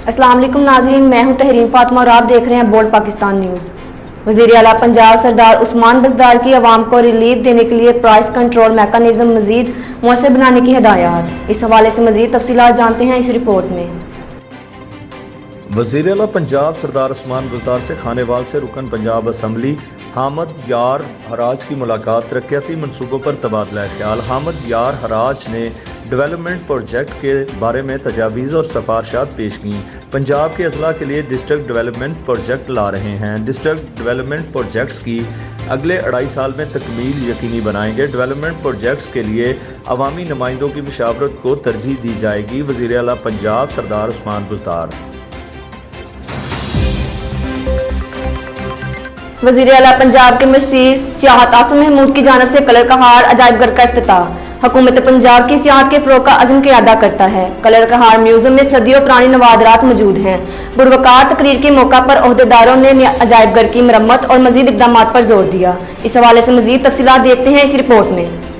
अस्सलाम वालेकुम नाज़रीन, मैं हूं तहरीन फातिमा और आप देख रहे हैं बोल्ड पाकिस्तान न्यूज़। वज़ीर आला पंजाब सरदार उस्मान बज़दार की आवाम को रिलीफ देने के लिए प्राइस कंट्रोल मैकेनिज्म मज़ीद मुअस्सर बनाने की हिदायत। इस हवाले से मज़ीद तफसीलात जानते हैं इस रिपोर्ट में। वज़ीर आला पंजाब सरदार उस्मान बज़दार से खानेवाल से रुकन पंजाब असम्बली हामद यार हराज की मुलाकात। तरक्याती मनसूबों पर तबादला ख्याल। हामद यार हराज ने डेवलपमेंट प्रोजेक्ट के बारे में तजावीज़ और सिफारिशात पेश की। पंजाब के अजला के लिए डिस्ट्रिक्ट डेवलपमेंट प्रोजेक्ट ला रहे हैं। डिस्ट्रिक्ट डेवलपमेंट प्रोजेक्ट्स की अगले 2.5 साल में तकमील यकीनी बनाएंगे। डेवलपमेंट प्रोजेक्ट्स के लिए अवामी नुमाइंदों की मुशावरत को तरजीह दी जाएगी। वज़ीर आला पंजाब सरदार उस्मान बज़दार। वज़ीर आला पंजाब के मशीर सियाहत आसिम महमूद की जानिब से कलर कहार अजायब घर का इफ्तिताह हुकूमत पंजाब की सियाहत के फ़रोग़ का अज़्म क़यादा करता है। कलर कहार म्यूजियम में सदियों पुरानी नवादरात मौजूद हैं। बुरवकार तकरीर के मौका पर ओहदेदारों ने अजायब घर की मरम्मत और मज़ीद इक़दामात पर जोर दिया। इस हवाले से मज़ीद तफसीलात देखते हैं इस रिपोर्ट में।